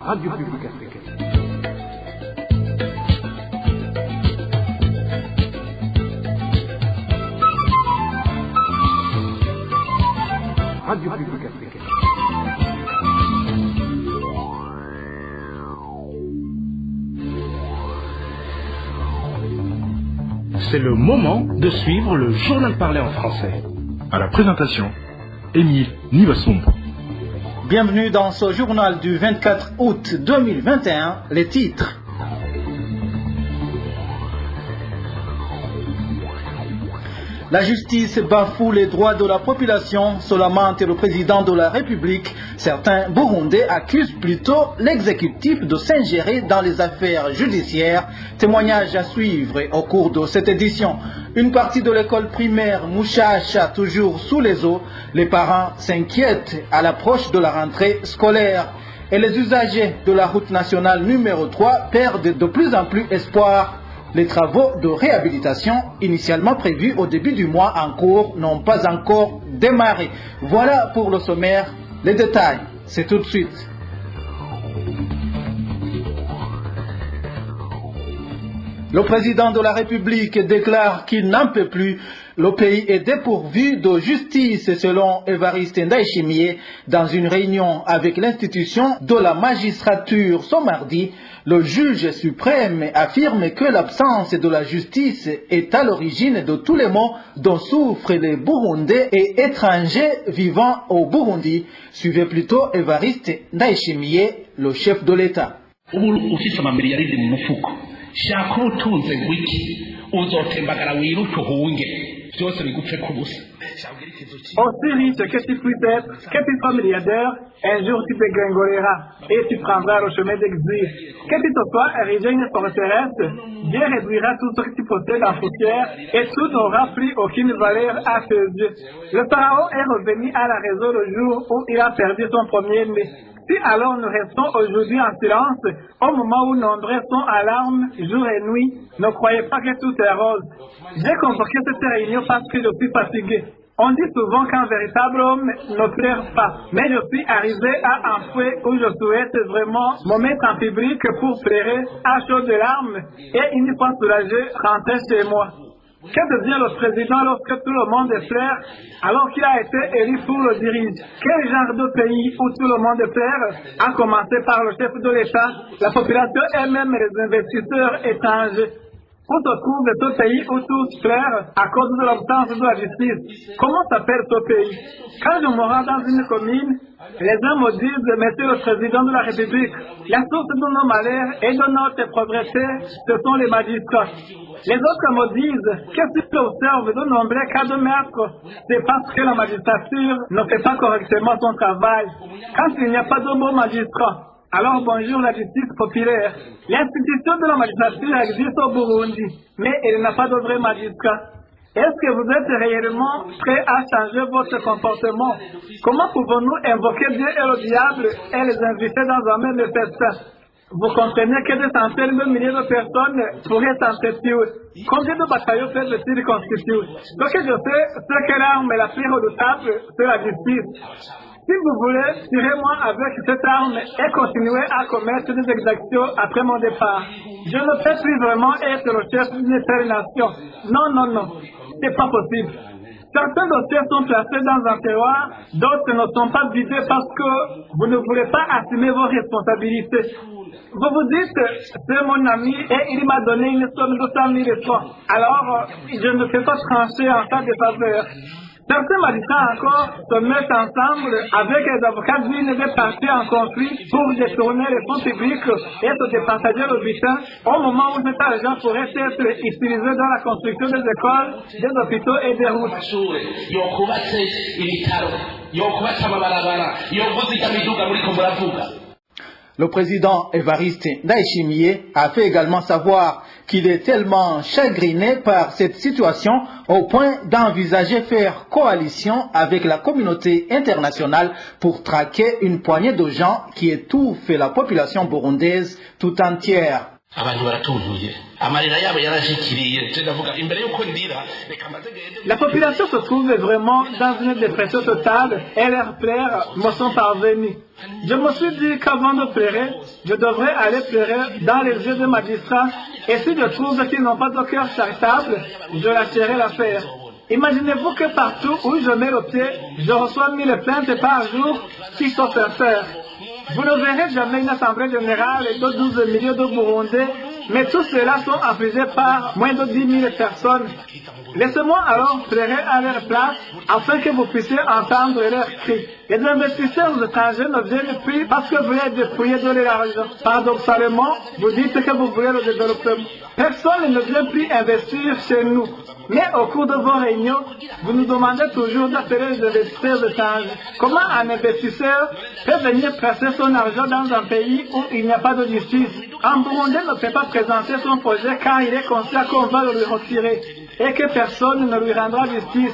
Radio Publique Africaine. Radio Publique Africaine. C'est le moment de suivre le journal parlé en français. À la présentation, Émile Nivasumbo. Bienvenue dans ce journal du 24 août 2021, les titres. La justice bafoue les droits de la population, se lamente le président de la République. Certains Burundais accusent plutôt l'exécutif de s'ingérer dans les affaires judiciaires. Témoignage à suivre au cours de cette édition. Une partie de l'école primaire Mouchacha toujours sous les eaux. Les parents s'inquiètent à l'approche de la rentrée scolaire. Et les usagers de la route nationale numéro 3 perdent de plus en plus espoir. Les travaux de réhabilitation initialement prévus au début du mois en cours n'ont pas encore démarré. Voilà pour le sommaire. Les détails, c'est tout de suite. Le président de la République déclare qu'il n'en peut plus. Le pays est dépourvu de justice selon Évariste Ndayishimiye. Dans une réunion avec l'institution de la magistrature ce mardi, le juge suprême affirme que l'absence de la justice est à l'origine de tous les maux dont souffrent les Burundais et étrangers vivant au Burundi. Suivez plutôt Évariste Ndayishimiye, le chef de l'État. shaka utunze wiki uzotembagara wiruke uhunge byose bigupfe ku busa. Aussi riche que tu puisses être, que tu sois milliardaire, un jour tu dégringoleras et tu prendras le chemin d'exil. Que tu te sois érigé une forteresse, Dieu réduira tout ce que tu possèdes en poussière et tout n'aura plus aucune valeur à tes yeux. Le pharaon est revenu à la raison le jour où il a perdu son premier-né. Si alors nous restons aujourd'hui en silence, au moment où nombreux sont à larmes jour et nuit, ne croyez pas que tout est rose. J'ai convoqué cette réunion parce que je suis fatigué. On dit souvent qu'un véritable homme ne pleure pas, mais je suis arrivé à un point où je souhaite vraiment me mettre en public pour pleurer à chaudes larmes et une fois soulagé, rentrer chez moi. Que devient le président lorsque tout le monde pleure alors qu'il a été élu pour le diriger? Quel genre de pays où tout le monde pleure, à commencer par le chef de l'État, la population et même les investisseurs étrangers? Où se trouve ce pays où tous pleurent à cause de l'absence de la justice? Comment s'appelle ce pays? Quand je me rends dans une commune, les uns me disent, Monsieur le Président de la République, la source de nos malheurs et de notre pauvreté, ce sont les magistrats. Les autres me disent que si tu observes de nombreux cas de meurtre, c'est parce que la magistrature ne fait pas correctement son travail. Quand il n'y a pas de bons magistrats, alors bonjour la justice populaire. L'institution de la magistrature existe au Burundi, mais elle n'a pas de vrais magistrats. Est-ce que vous êtes réellement prêt à changer votre comportement? Comment pouvons-nous invoquer Dieu et le diable et les inviter dans un même festin? Vous comprenez que des centaines de milliers de personnes pourraient s'entretuer. Combien de bataillons peuvent-ils constituer? Ce que je sais, c'est que l'arme la plus redoutable, c'est la justice. Si vous voulez, tirez-moi avec cette arme et continuez à commettre des exactions après mon départ. Je ne peux plus vraiment être le chef d'une telle nation. Non, non, non. C'est pas possible. Certains dossiers sont placés dans un tiroir, d'autres ne sont pas vidés parce que vous ne voulez pas assumer vos responsabilités. Vous vous dites, c'est mon ami et il m'a donné une somme de 100 000 francs. Alors, je ne fais pas trancher en cas de faveur. Certains magistrats encore se mettent ensemble avec les avocats d'une des parties en conflit pour détourner les fonds publics et se départager le butin au moment où cet argent pourrait être utilisé dans la construction des écoles, des hôpitaux et des routes. Le président Évariste Ndayishimiye a fait également savoir qu'il est tellement chagriné par cette situation au point d'envisager faire coalition avec la communauté internationale pour traquer une poignée de gens qui étouffent la population burundaise tout entière. La population se trouve vraiment dans une dépression totale et leurs pleurs me sont parvenus. Je me suis dit qu'avant de pleurer, je devrais aller pleurer dans les yeux des magistrats et si je trouve qu'ils n'ont pas de cœur charitable, je lâcherai l'affaire. Imaginez-vous que partout où je mets le pied, je reçois 1000 plaintes par jour qui sont sincères. Vous ne verrez jamais une assemblée générale de 12 millions de Burundais, mais tous ceux-là sont affligés par moins de 10 000 personnes. Laissez-moi alors pleurer à leur place afin que vous puissiez entendre leurs cris. Les investisseurs étrangers ne viennent plus parce que vous êtes dépouillés de l'argent. Paradoxalement, vous dites que vous voulez le développement. Personne ne vient plus investir chez nous. Mais au cours de vos réunions, vous nous demandez toujours d'appeler les investisseurs étrangers. Comment un investisseur peut venir placer son argent dans un pays où il n'y a pas de justice? Un Burundais ne peut pas présenter son projet car il est conscient qu'on va le lui retirer et que personne ne lui rendra justice.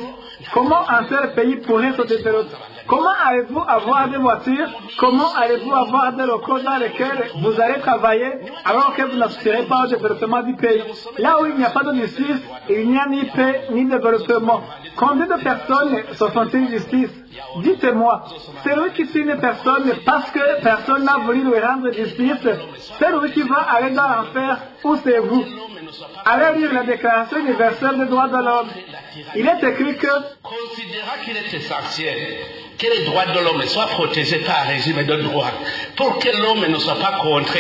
Comment un tel pays pourrait se développer? Comment allez-vous avoir des voitures? Comment allez-vous avoir des locaux dans lesquels vous allez travailler alors que vous n'assistirez pas au développement du pays? Là où il n'y a pas de justice, il n'y a ni paix ni développement. Combien de personnes se font-ils justice? Dites-moi, c'est lui qui suit une personne parce que personne n'a voulu lui rendre justice, c'est lui qui va aller dans l'enfer ou c'est vous? Allez lire la Déclaration universelle des droits de l'homme. Il est écrit que considérant qu'il est essentiel que les droits de l'homme soient protégés par un régime de droit pour que l'homme ne soit pas contraint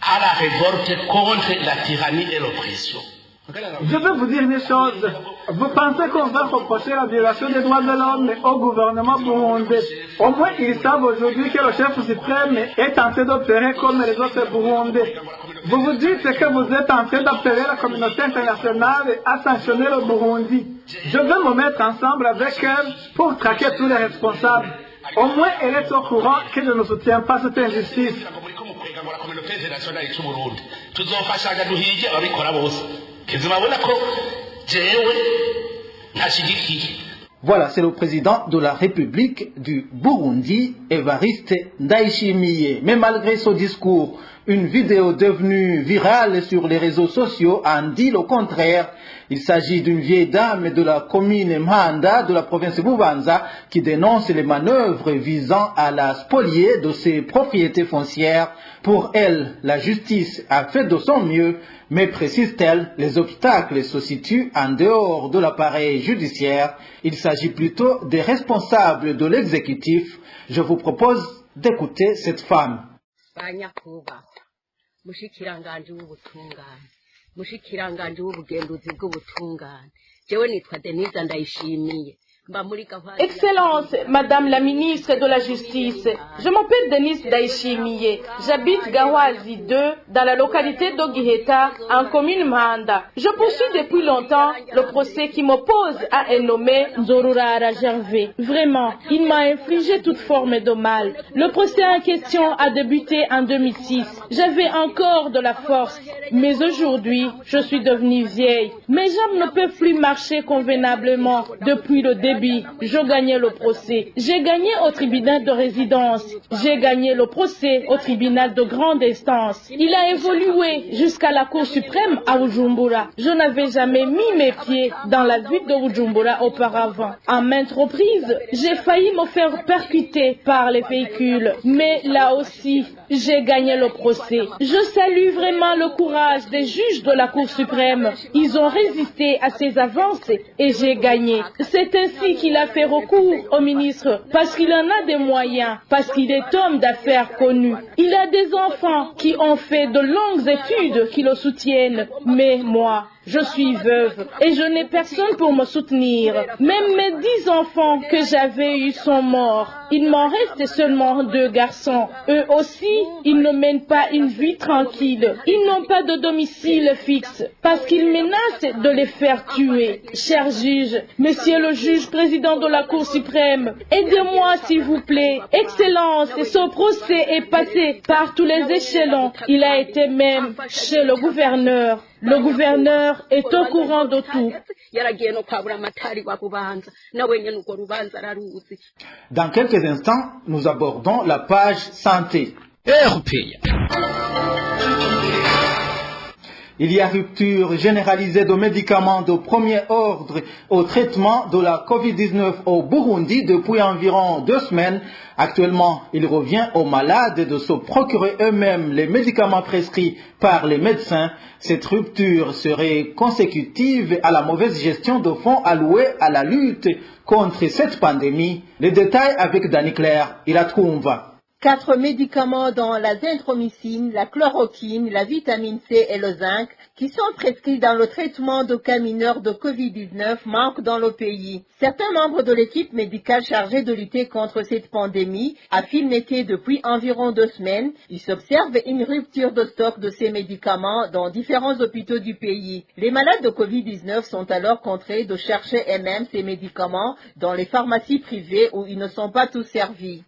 à la révolte contre la tyrannie et l'oppression. Je veux vous dire une chose. Vous pensez qu'on va reprocher la violation des droits de l'homme au gouvernement burundais? Au moins, ils savent aujourd'hui que le chef suprême est tenté d'opérer comme les autres burundais. Vous vous dites que vous êtes en train d'appeler la communauté internationale à sanctionner le Burundi. Je veux me mettre ensemble avec elle pour traquer tous les responsables. Au moins, elle est au courant que je ne soutiens pas cette injustice. Voilà, c'est le président de la République du Burundi, Evariste Ndayishimiye. Mais malgré ce discours, une vidéo devenue virale sur les réseaux sociaux en dit le contraire. Il s'agit d'une vieille dame de la commune Mhanda de la province Bubanza qui dénonce les manœuvres visant à la spolier de ses propriétés foncières. Pour elle, la justice a fait de son mieux, mais précise-t-elle, les obstacles se situent en dehors de l'appareil judiciaire. Il s'agit plutôt des responsables de l'exécutif. Je vous propose d'écouter cette femme. Mushikiranganje w'ubugenduzi bw'ubutungane jewe nitwa Denise Ndayishimiye. Excellence, Madame la ministre de la Justice, je m'appelle Denise Ndayishimiye. J'habite Gawazi 2 dans la localité d'Ogiheta en commune Mhanda. Je poursuis depuis longtemps le procès qui m'oppose à un nommé Nzorurara Gervais. Vraiment, il m'a infligé toute forme de mal. Le procès en question a débuté en 2006. J'avais encore de la force, mais aujourd'hui, je suis devenue vieille. Mes jambes ne peuvent plus marcher convenablement depuis le début. Je gagnais le procès. J'ai gagné au tribunal de résidence. J'ai gagné le procès au tribunal de grande instance. Il a évolué jusqu'à la Cour suprême à Bujumbura. Je n'avais jamais mis mes pieds dans la ville de Bujumbura auparavant. À maintes reprises, j'ai failli me faire percuter par les véhicules. Mais là aussi, j'ai gagné le procès. Je salue vraiment le courage des juges de la Cour suprême. Ils ont résisté à ces avancées et j'ai gagné. C'est ainsi qu'il a fait recours au ministre parce qu'il en a des moyens, parce qu'il est homme d'affaires connu. Il a des enfants qui ont fait de longues études qui le soutiennent. Mais moi, je suis veuve et je n'ai personne pour me soutenir. Même mes 10 enfants que j'avais eus sont morts. Il m'en reste seulement 2 garçons. Eux aussi, ils ne mènent pas une vie tranquille. Ils n'ont pas de domicile fixe parce qu'ils menacent de les faire tuer. Cher juge, monsieur le juge président de la Cour suprême, aidez-moi s'il vous plaît. Excellence, ce procès est passé par tous les échelons. Il a été même chez le gouverneur. Le gouverneur est au courant de tout. Dans quelques instants, nous abordons la page santé. Il y a rupture généralisée de médicaments de premier ordre au traitement de la Covid-19 au Burundi depuis environ 2 semaines. Actuellement, il revient aux malades de se procurer eux-mêmes les médicaments prescrits par les médecins. Cette rupture serait consécutive à la mauvaise gestion de fonds alloués à la lutte contre cette pandémie. Les détails avec Dani Claire, il a trouvé. 4 médicaments dont la zinthromycine, la chloroquine, la vitamine C et le zinc qui sont prescrits dans le traitement de cas mineurs de Covid-19 manquent dans le pays. Certains membres de l'équipe médicale chargée de lutter contre cette pandémie affirment que depuis environ 2 semaines, il s'observe une rupture de stock de ces médicaments dans différents hôpitaux du pays. Les malades de Covid-19 sont alors contraints de chercher eux-mêmes ces médicaments dans les pharmacies privées où ils ne sont pas tous servis.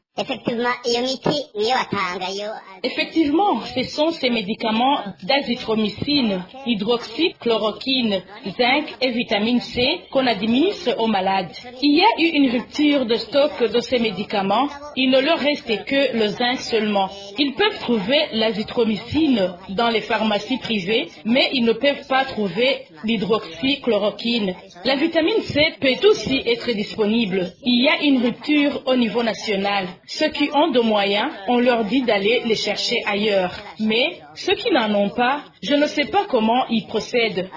Effectivement, ce sont ces médicaments d'azithromycine, hydroxychloroquine, zinc et vitamine C qu'on administre aux malades. Il y a eu une rupture de stock de ces médicaments. Il ne leur reste que le zinc seulement. Ils peuvent trouver l'azithromycine dans les pharmacies privées, mais ils ne peuvent pas trouver l'hydroxychloroquine. La vitamine C peut aussi être disponible. Il y a une rupture au niveau national. Ceux qui ont de moyens, on leur dit d'aller les chercher ailleurs. Mais ceux qui n'en ont pas, je ne sais pas comment ils procèdent.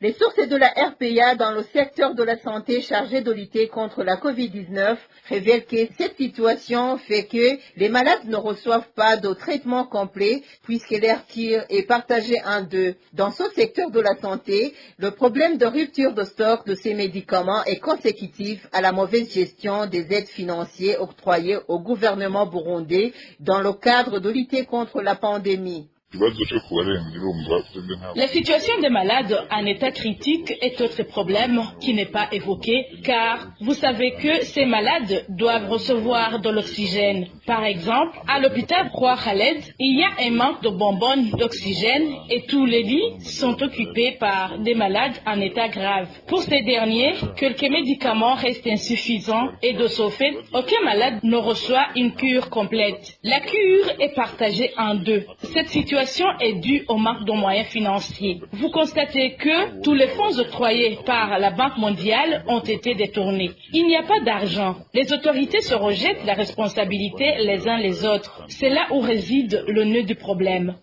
Les sources de la RPA dans le secteur de la santé chargé de lutter contre la Covid-19 révèlent que cette situation fait que les malades ne reçoivent pas de traitement complet puisque leur tir est partagé en 2. Dans ce secteur de la santé, le problème de rupture de stock de ces médicaments est consécutif à la mauvaise gestion des aides financières octroyées au gouvernement burundais dans le cadre de lutter contre la pandémie. La situation des malades en état critique est autre problème qui n'est pas évoqué, car vous savez que ces malades doivent recevoir de l'oxygène. Par exemple, à l'hôpital Roi Khaled, il y a un manque de bonbonnes d'oxygène et tous les lits sont occupés par des malades en état grave. Pour ces derniers, quelques médicaments restent insuffisants et de ce fait, aucun malade ne reçoit une cure complète. La cure est partagée en 2. Cette situation est due au manque de moyens financiers. Vous constatez que tous les fonds octroyés par la Banque mondiale ont été détournés. Il n'y a pas d'argent. Les autorités se rejettent la responsabilité les uns les autres. C'est là où réside le nœud du problème.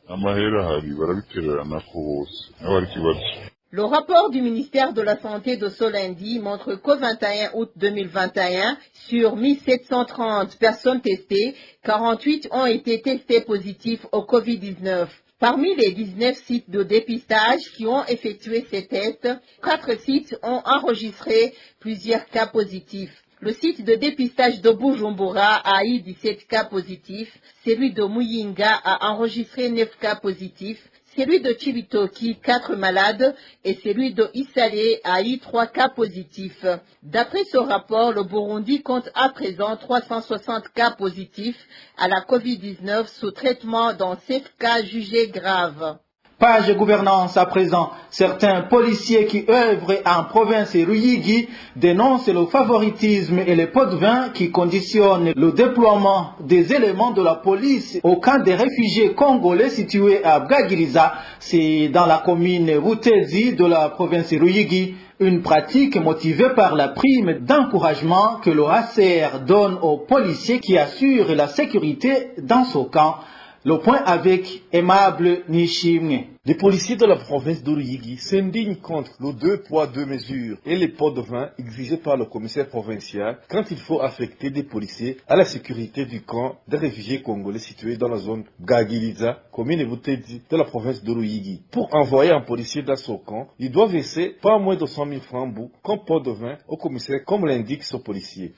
Le rapport du ministère de la Santé de ce lundi montre qu'au 21 août 2021, sur 1730 personnes testées, 48 ont été testées positives au Covid-19. Parmi les 19 sites de dépistage qui ont effectué ces tests, 4 sites ont enregistré plusieurs cas positifs. Le site de dépistage de Bujumbura a eu 17 cas positifs, celui de Muyinga a enregistré 9 cas positifs, celui de Chibitoki, 4 malades, et celui de Isale a eu 3 cas positifs. D'après ce rapport, le Burundi compte à présent 360 cas positifs à la Covid-19 sous traitement dans 7 cas jugés graves. Page gouvernance à présent. Certains policiers qui œuvrent en province Ruyigi dénoncent le favoritisme et les pots de vin qui conditionnent le déploiement des éléments de la police au camp des réfugiés congolais situé à Bwagiriza. C'est dans la commune Butezi de la province Ruyigi. Une pratique motivée par la prime d'encouragement que le HCR donne aux policiers qui assurent la sécurité dans ce camp. Le point avec Aimable Nishimwe. Les policiers de la province d'Oruyigi s'indignent contre le 2 poids 2 mesures et les pots de vin exigés par le commissaire provincial quand il faut affecter des policiers à la sécurité du camp des réfugiés congolais situé dans la zone Bwagiriza, commune Butezi de la province d'Oruyigi. Pour envoyer un policier dans ce camp, il doit verser pas moins de 100 000 francs bout comme pot de vin au commissaire, comme l'indique ce policier.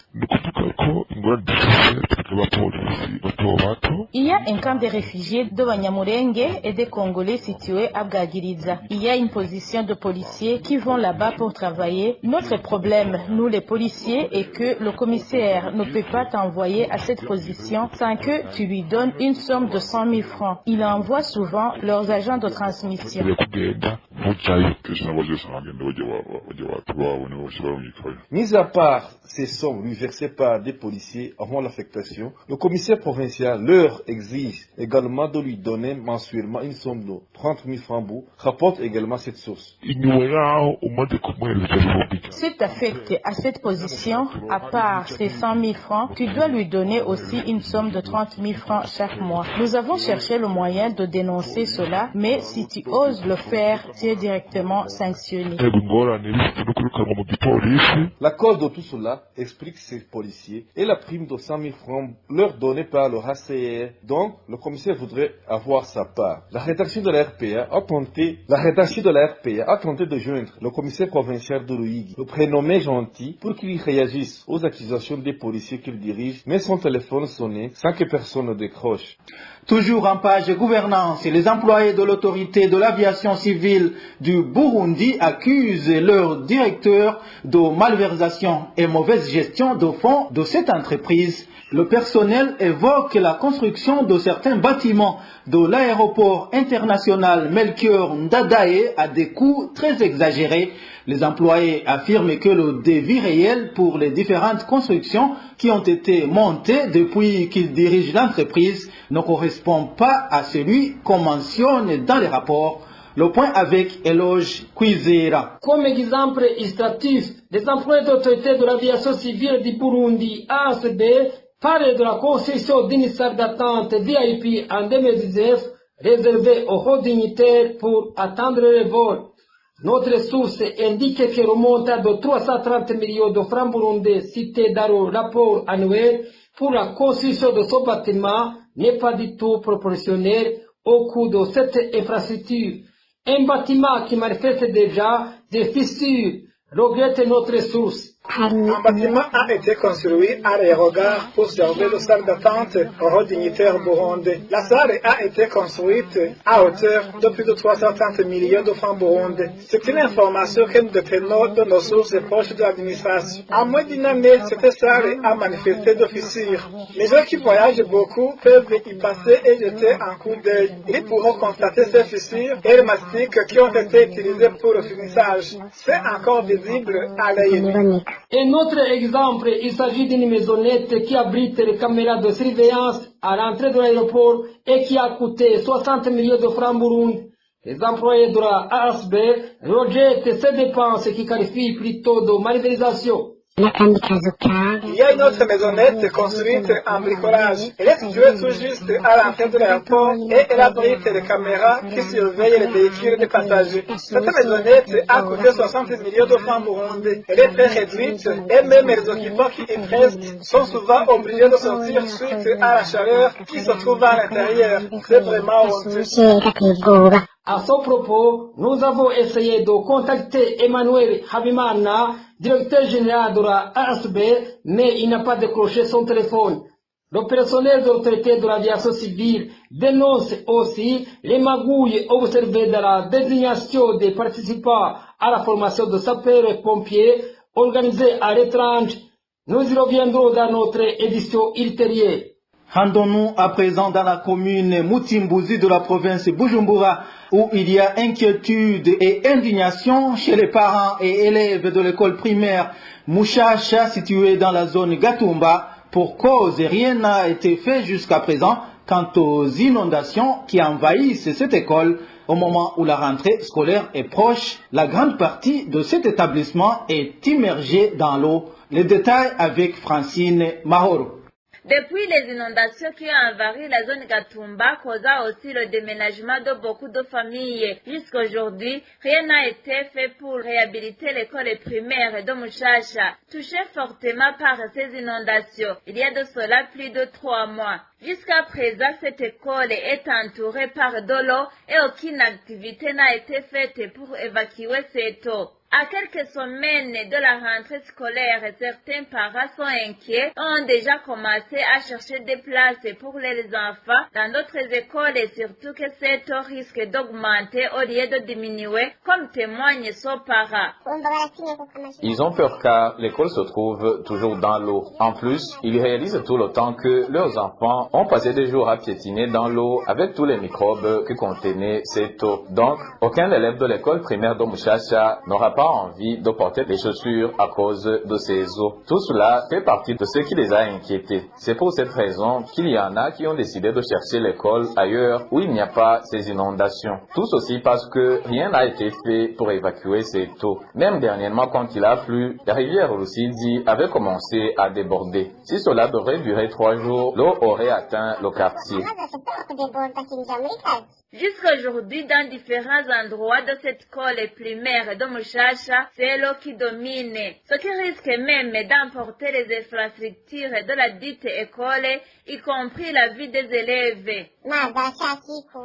Il y a un camp des réfugiés de Banyamulenge et des Congolais situés à Bwagiriza. Il y a une position de policiers qui vont là-bas pour travailler. Notre problème, nous les policiers, est que le commissaire ne peut pas t'envoyer à cette position sans que tu lui donnes une somme de 100 000 francs. Il envoie souvent leurs agents de transmission. Mis à part ces sommes lui versées par des policiers avant l'affectation, le commissaire provincial leur exige également de lui donner mensuellement une somme de 30 000 francs, rapporte également cette source. Si tu affectes à cette position, à part ces 100 000 francs, tu dois lui donner aussi une somme de 30 000 francs chaque mois. Nous avons cherché le moyen de dénoncer cela, mais si tu oses le faire, tu es directement sanctionné. La cause de tout cela explique ces policiers et la prime de 100 000 francs leur donnée par le HCR. Donc, le commissaire voudrait avoir sa part. La rédaction de la RPA a tenté de joindre le commissaire provincial de Loïgui, le prénommé Gentil, pour qu'il réagisse aux accusations des policiers qu'il dirige, mais son téléphone sonnait sans que personne ne décroche. Toujours en page gouvernance, les employés de l'autorité de l'aviation civile du Burundi accusent leur directeur de malversation et mauvaise gestion de fonds de cette entreprise. Le personnel évoque la construction de certains bâtiments de l'aéroport international Melchior Ndadaye à des coûts très exagérés. Les employés affirment que le devis réel pour les différentes constructions qui ont été montées depuis qu'ils dirigent l'entreprise ne correspond pas à celui qu'on mentionne dans les rapports. Le point avec Eloge Kwizera. Comme exemple illustratif, les employés d'autorité de l'aviation civile du Burundi, ASB, parlent de la construction d'une salle d'attente VIP en 2019 réservée aux hauts dignitaires pour attendre le vol. Notre source indique que le montant de 330 millions de francs burundais cité dans le rapport annuel pour la construction de ce bâtiment n'est pas du tout proportionnel au coût de cette infrastructure. Un bâtiment qui manifeste déjà des fissures, regrette notre source. Un bâtiment a été construit à l'aérogare pour servir de salle d'attente aux dignitaires burundais. La salle a été construite à hauteur de plus de 330 millions de francs burundais. C'est une information que nous détenons de nos sources proches de l'administration. En moins d'une année, cette salle a manifesté de fissures. Les gens qui voyagent beaucoup peuvent y passer et jeter un coup d'œil. Ils pourront constater ces fissures et les mastiques qui ont été utilisés pour le finissage. C'est encore visible à l'œil nu. Un autre exemple, il s'agit d'une maisonnette qui abrite les caméras de surveillance à l'entrée de l'aéroport et qui a coûté 60 millions de francs Burundi. Les employés de la ASB rejettent ces dépenses qui qualifient plutôt de malversation. Il y a une autre maisonnette construite en bricolage. Elle est située tout juste à l'entrée de l'aéroport et elle abrite les caméras qui surveillent les véhicules des passagers. Cette maisonnette a coûté 60 millions de francs burundais. Elle est très réduite et même les occupants qui y restent sont souvent obligés de sortir suite à la chaleur qui se trouve à l'intérieur. C'est vraiment honteux. À ce propos, nous avons essayé de contacter Emmanuel Habimana, directeur général de la ASB, mais il n'a pas décroché son téléphone. Le personnel de l'autorité de l'aviation civile dénonce aussi les magouilles observées dans la désignation des participants à la formation de sapeurs et pompiers organisée à l'étranger. Nous y reviendrons dans notre édition ultérieure. Rendons-nous à présent dans la commune Mutimbuzi de la province Bujumbura, où il y a inquiétude et indignation chez les parents et élèves de l'école primaire Mouchacha située dans la zone Gatumba. Pour cause, rien n'a été fait jusqu'à présent quant aux inondations qui envahissent cette école. Au moment où la rentrée scolaire est proche, la grande partie de cet établissement est immergée dans l'eau. Les détails avec Francine Mahoro. Depuis les inondations qui ont envahi la zone Gatumba, causant aussi le déménagement de beaucoup de familles. Jusqu'aujourd'hui, rien n'a été fait pour réhabiliter l'école primaire de Mouchacha, touchée fortement par ces inondations. Il y a de cela plus de 3 mois. Jusqu'à présent, cette école est entourée par de l'eau et aucune activité n'a été faite pour évacuer cette eau. À quelques semaines de la rentrée scolaire, certains parents sont inquiets et ont déjà commencé à chercher des places pour les enfants dans d'autres écoles et surtout que cet taux risque d'augmenter au lieu de diminuer, comme témoignent son parent. Ils ont peur car l'école se trouve toujours dans l'eau. En plus, ils réalisent tout le temps que leurs enfants ont passé des jours à piétiner dans l'eau avec tous les microbes que contenait cette eau. Donc, aucun élève de l'école primaire de Mushasha n'aura pas envie de porter des chaussures à cause de ces eaux. Tout cela fait partie de ce qui les a inquiétés. C'est pour cette raison qu'il y en a qui ont décidé de chercher l'école ailleurs où il n'y a pas ces inondations. Tout ceci parce que rien n'a été fait pour évacuer cette eau. Même dernièrement, quand il a plu, la rivière Rusidi avait commencé à déborder. Si cela devrait durer 3 jours, l'eau aurait atteint le quartier. Jusqu'aujourd'hui, dans différents endroits de cette école primaire de Mushasha, c'est l'eau qui domine, ce qui risque même d'emporter les infrastructures de la dite école, y compris la vie des élèves.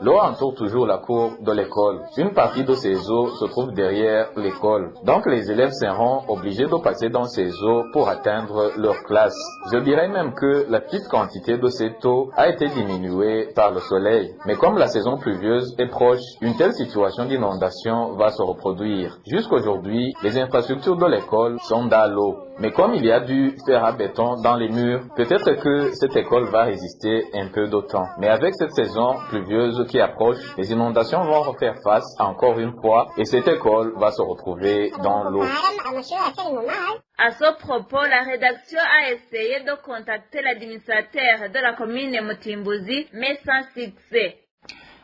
L'eau entoure toujours la cour de l'école. Une partie de ces eaux se trouve derrière l'école. Donc les élèves seront obligés de passer dans ces eaux pour atteindre leur classe. Je dirais même que la petite quantité de cette eau a été diminuée par le soleil. Mais comme la saison pluvieuse est proche, une telle situation d'inondation va se reproduire. Jusqu'aujourd'hui, les infrastructures de l'école sont dans l'eau. Mais comme il y a du fer à béton dans les murs, peut-être que cette école va résister un peu de temps. Mais avec cette saison pluvieuse qui approche, les inondations vont refaire face encore une fois et cette école va se retrouver dans l'eau. À ce propos, la rédaction a essayé de contacter l'administrateur de la commune Mutimbuzi, mais sans succès.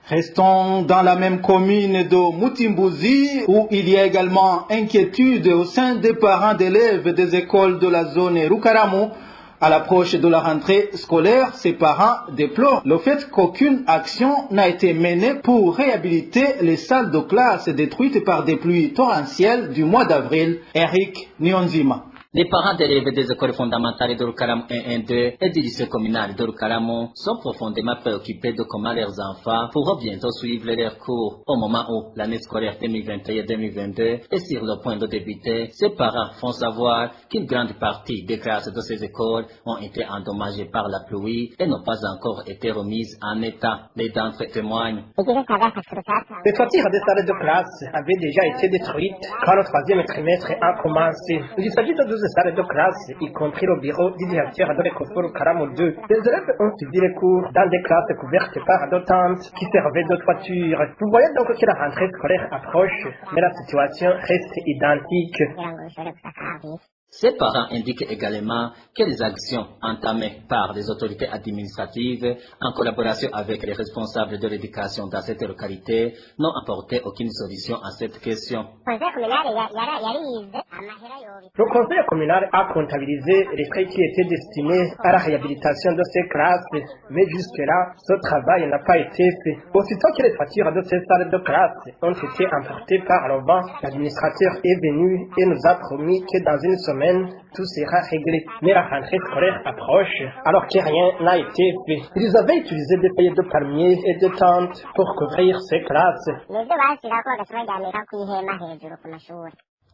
Restons dans la même commune de Mutimbuzi où il y a également inquiétude au sein des parents d'élèves des écoles de la zone Rukaramu. À l'approche de la rentrée scolaire, ces parents déplorent le fait qu'aucune action n'a été menée pour réhabiliter les salles de classe détruites par des pluies torrentielles du mois d'avril. Eric Nyonzima. Les parents d'élèves des écoles fondamentales de Rukaramu 1-2 et du lycée communal de Rukaramu sont profondément préoccupés de comment leurs enfants pourront bientôt suivre leurs cours. Au moment où l'année scolaire 2021-2022 est sur le point de débuter, ces parents font savoir qu'une grande partie des classes de ces écoles ont été endommagées par la pluie et n'ont pas encore été remises en état. Les d'entre eux témoignent. Les toitures des salles de classe avaient déjà été détruites quand le 3e trimestre a commencé. Il s'agit de 12 salles de classe, y compris le bureau du directeur de l'école Rukaramu 2. Les élèves ont suivi les cours dans des classes couvertes par deux tentes qui servaient de toiture. Vous voyez donc que la rentrée scolaire approche, mais la situation reste identique. Ces parents indiquent également que les actions entamées par les autorités administratives en collaboration avec les responsables de l'éducation dans cette localité n'ont apporté aucune solution à cette question. Le conseil communal a comptabilisé les frais qui étaient destinés à la réhabilitation de ces classes, mais jusque-là, ce travail n'a pas été fait. Aussitôt que les toitures de ces salles de classe ont été emportées par le vent, l'administrateur est venu et nous a promis que dans une semaine, tout sera réglé. Mais la rentrée scolaire approche, alors que rien n'a été fait. Ils avaient utilisé des feuilles de palmiers et des tentes pour couvrir ces classes.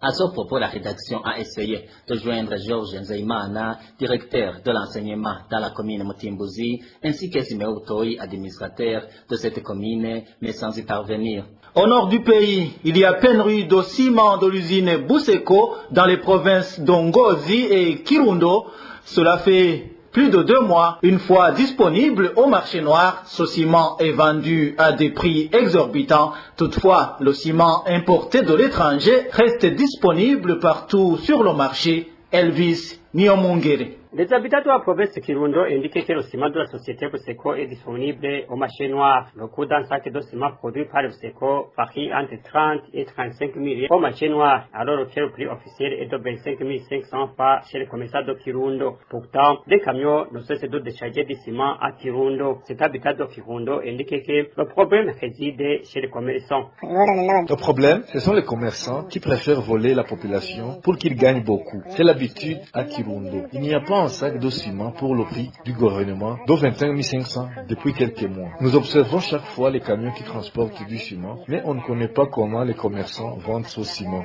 À ce propos, la rédaction a essayé de joindre Georges Nzeimana, directeur de l'enseignement dans la commune Mutimbuzi, ainsi que Siméo Toi, administrateur de cette commune, mais sans y parvenir. Au nord du pays, il y a pénurie de ciment de l'usine Buseko dans les provinces d'Ongozi et Kirundo. Cela fait plus de 2 mois. Une fois disponible au marché noir, ce ciment est vendu à des prix exorbitants. Toutefois, le ciment importé de l'étranger reste disponible partout sur le marché. Elvis Nyomungere. Les habitants de la province de Kirundo indiquent que le ciment de la société Buseko est disponible au marché noir. Le coût d'un sac de ciment produit par Buseko varie entre 30 et 35 000 au marché noir, alors que le prix officiel est de 25 500 francs chez les commerçants de Kirundo. Pourtant, des camions ne cessent de décharger du ciment à Kirundo. Cet habitant de Kirundo indique que le problème réside chez les commerçants. Le problème, ce sont les commerçants qui préfèrent voler la population pour qu'ils gagnent beaucoup. C'est l'habitude à Kirundo. Il n'y a pas un sac de ciment pour le prix du gouvernement de 21 500 depuis quelques mois. Nous observons chaque fois les camions qui transportent du ciment, mais on ne connaît pas comment les commerçants vendent ce ciment.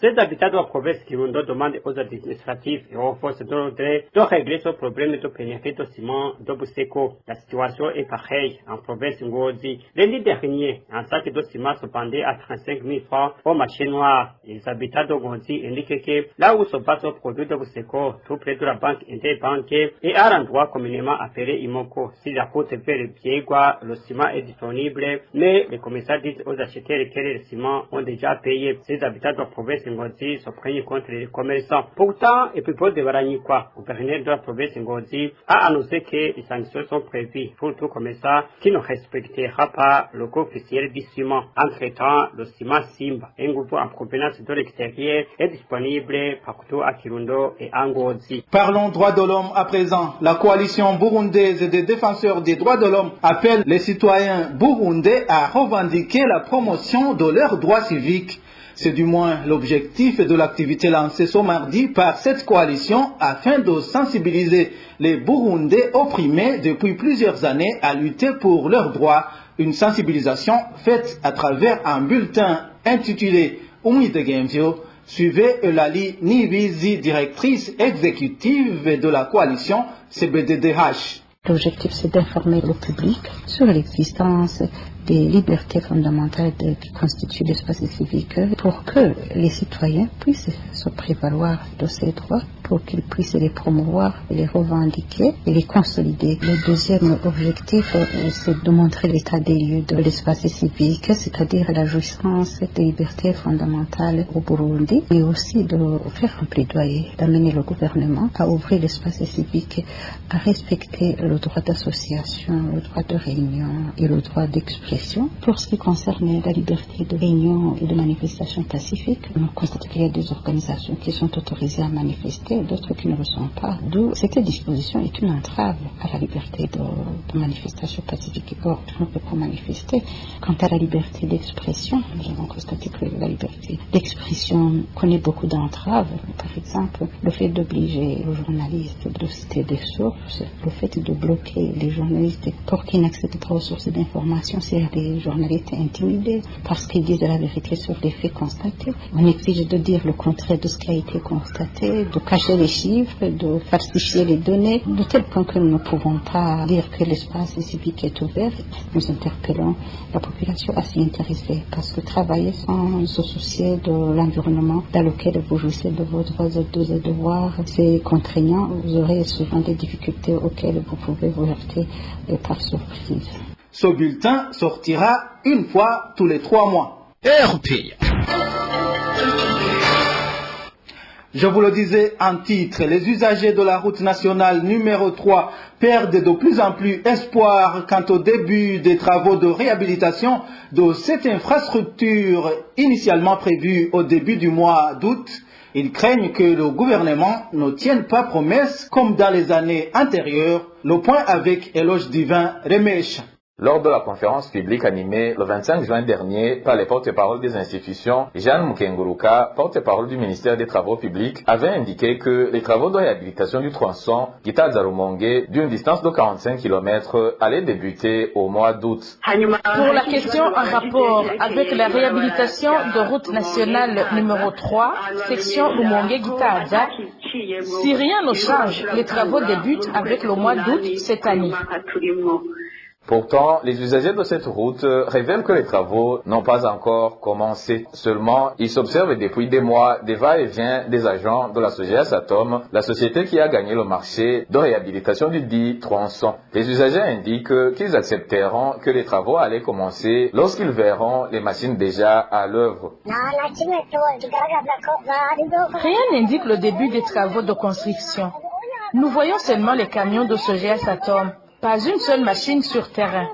Ces habitants de la province Kirundo demandent aux administratifs et aux forces de l'ordre de régler ce problème de pénurie de ciment de Buseko. La situation est pareille en province Ngozi. Lundi dernier, un sac de ciment se vendait à 35 000 francs au marché noir. Les habitants de Ngozi indiquent que là où se passe le produit de Buseko, tout près de la banque interbanque et à l'endroit communément appelé Imoko. Si la route vers le Biégua, le ciment est disponible, mais les commissaires disent aux acheteurs que les ciments ont déjà payé. Ces habitants de la province Ngozi se prennent contre les commerçants. Pourtant, et puis pour de Baranikwa, le gouverneur de la province Ngozi a annoncé que les sanctions sont prévues pour tout commerçant qui ne respectera pas le coût officiel du ciment. Entre-temps, le ciment Simba, un groupe en provenance de l'extérieur, est disponible partout à Kirundo et à Ngozi. Parlons droits de l'homme à présent. La coalition burundaise des défenseurs des droits de l'homme appelle les citoyens burundais à revendiquer la promotion de leurs droits civiques. C'est du moins l'objectif de l'activité lancée ce mardi par cette coalition afin de sensibiliser les Burundais opprimés depuis plusieurs années à lutter pour leurs droits. Une sensibilisation faite à travers un bulletin intitulé Umwidegemvyo. Suivez Eulalie Nibizi, directrice exécutive de la coalition CBDDH. L'objectif, c'est d'informer le public sur l'existence des libertés fondamentales qui constituent l'espace civique pour que les citoyens puissent se prévaloir de ces droits, pour qu'ils puissent les promouvoir, les revendiquer et les consolider. Le deuxième objectif, c'est de montrer l'état des lieux de l'espace civique, c'est-à-dire la jouissance des libertés fondamentales au Burundi, et aussi de faire un plaidoyer, d'amener le gouvernement à ouvrir l'espace civique, à respecter le droit d'association, le droit de réunion et le droit d'expression. Pour ce qui concerne la liberté de réunion et de manifestation pacifique, on constate qu'il y a des organisations qui sont autorisées à manifester, d'autres qui ne le sont pas. D'où cette disposition est une entrave à la liberté de manifestation pacifique. Or, on ne peut pas manifester. Quant à la liberté d'expression, nous avons constaté que la liberté d'expression connaît beaucoup d'entraves. Par exemple, le fait d'obliger le journaliste de citer des sources, le fait de bloquer les journalistes pour qu'ils n'accèdent pas aux sources d'information, c'est des journalistes intimidés parce qu'ils disent la vérité sur les faits constatés. On exige de dire le contraire de ce qui a été constaté, de cacher les chiffres, de falsifier les données, de tel point que nous ne pouvons pas dire que l'espace civique est ouvert. Nous interpellons la population à s'y intéresser parce que travailler sans se soucier de l'environnement dans lequel vous jouissez de vos droits et devoirs, c'est contraignant. Vous aurez souvent des difficultés auxquelles vous pouvez vous heurter par surprise. Ce bulletin sortira une fois tous les 3 mois. Je vous le disais en titre, les usagers de la route nationale numéro 3 perdent de plus en plus espoir quant au début des travaux de réhabilitation de cette infrastructure initialement prévue au début du mois d'août. Ils craignent que le gouvernement ne tienne pas promesse comme dans les années antérieures. Le point avec Éloge Divin Remèche. Lors de la conférence publique animée le 25 juin dernier par les porte-parole des institutions, Jeanne Mukenguruka, porte-parole du ministère des Travaux publics, avait indiqué que les travaux de réhabilitation du tronçon Gitaza-Rumonge d'une distance de 45 km allaient débuter au mois d'août. Pour la question en rapport avec la réhabilitation de route nationale numéro 3, section Rumonge-Gitaza, si rien ne change, les travaux débutent avec le mois d'août cette année. Pourtant, les usagers de cette route révèlent que les travaux n'ont pas encore commencé. Seulement, ils s'observent depuis des mois des va-et-vient des agents de la SOGEAS Atom, la société qui a gagné le marché de réhabilitation du dit tronçon. Les usagers indiquent qu'ils accepteront que les travaux allaient commencer lorsqu'ils verront les machines déjà à l'œuvre. Rien n'indique le début des travaux de construction. Nous voyons seulement les camions de SOGEAS Atom. Pas une seule machine sur terrain.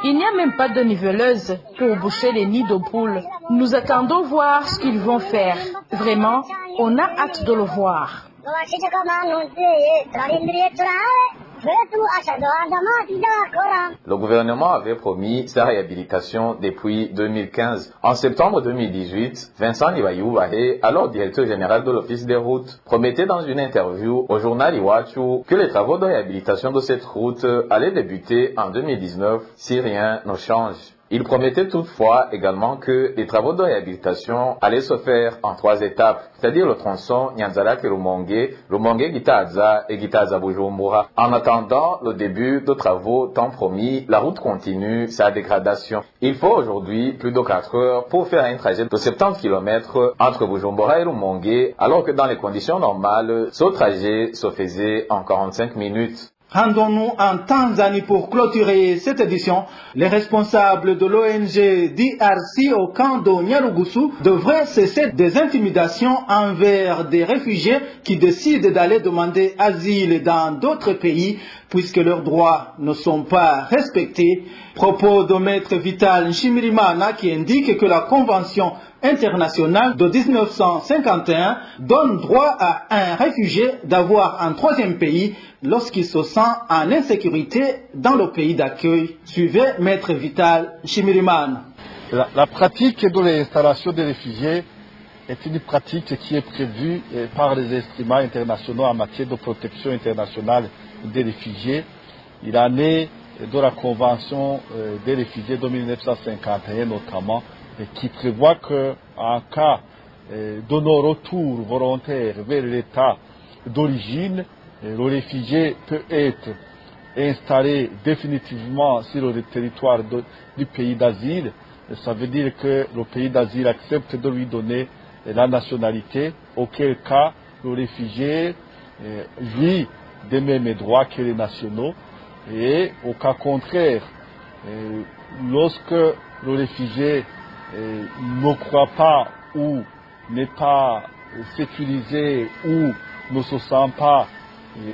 Il n'y a même pas de niveleuse pour boucher les nids de poules. Nous attendons voir ce qu'ils vont faire. Vraiment, on a hâte de le voir. Le gouvernement avait promis sa réhabilitation depuis 2015. En septembre 2018, Vincent Nibayoubahe, alors directeur général de l'Office des routes, promettait dans une interview au journal Iwachu que les travaux de réhabilitation de cette route allaient débuter en 2019 si rien ne change. Il promettait toutefois également que les travaux de réhabilitation allaient se faire en 3 étapes, c'est-à-dire le tronçon Nyanzala-Rumonge, Rumonge-Gitaza et Gitaza-Bujumbura. En attendant le début de travaux tant promis, la route continue sa dégradation. Il faut aujourd'hui plus de 4 heures pour faire un trajet de 70 km entre Bujumbura et Rumonge, alors que dans les conditions normales, ce trajet se faisait en 45 minutes. Rendons-nous en Tanzanie pour clôturer cette édition. Les responsables de l'ONG DRC au camp de Nyarugusu devraient cesser des intimidations envers des réfugiés qui décident d'aller demander asile dans d'autres pays puisque leurs droits ne sont pas respectés. Propos de Maître Vital Nshimirimana qui indique que la Convention internationale de 1951 donne droit à un réfugié d'avoir un 3e pays lorsqu'il se sent en insécurité dans le pays d'accueil. Suivez Maître Vital Nshimirimana. La pratique de l'installation des réfugiés est une pratique qui est prévue par les instruments internationaux en matière de protection internationale des réfugiés. Il en est de la Convention des réfugiés de 1951 notamment, qui prévoit qu'en cas de non-retour volontaire vers l'état d'origine, le réfugié peut être installé définitivement sur le territoire du pays d'asile. Ça veut dire que le pays d'asile accepte de lui donner la nationalité, auquel cas le réfugié jouit des mêmes droits que les nationaux. Et au cas contraire, lorsque le réfugié ne croit pas ou n'est pas sécurisé ou ne se sent pas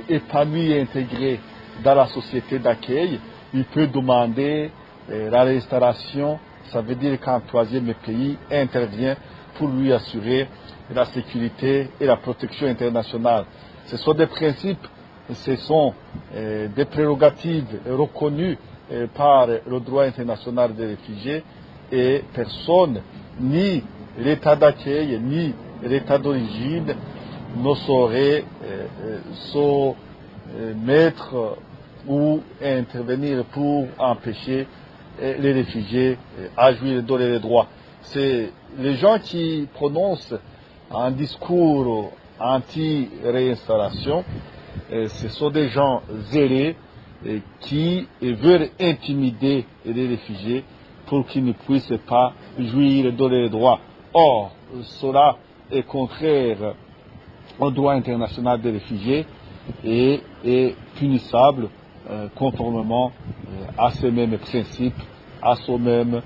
épanoui et intégré dans la société d'accueil, il peut demander la réinstallation. Ça veut dire qu'un 3e pays intervient pour lui assurer la sécurité et la protection internationale. Ce sont des principes, ce sont des prérogatives reconnues par le droit international des réfugiés et personne, ni l'état d'accueil, ni l'état d'origine, ne saurait se mettre ou intervenir pour empêcher les réfugiés à jouir de leurs droits. C'est les gens qui prononcent un discours anti-réinstallation, ce sont des gens zélés qui veulent intimider les réfugiés pour qu'ils ne puissent pas jouir de leurs droits. Or, cela est contraire au droit international des réfugiés et est punissable conformément à ces mêmes principes, à ce même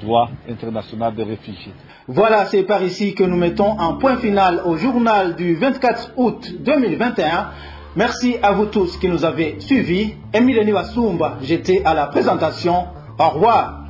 droit international des réfugiés. Voilà, c'est par ici que nous mettons un point final au journal du 24 août 2021. Merci à vous tous qui nous avez suivis. Emile Niwasumba, j'étais à la présentation. Au revoir.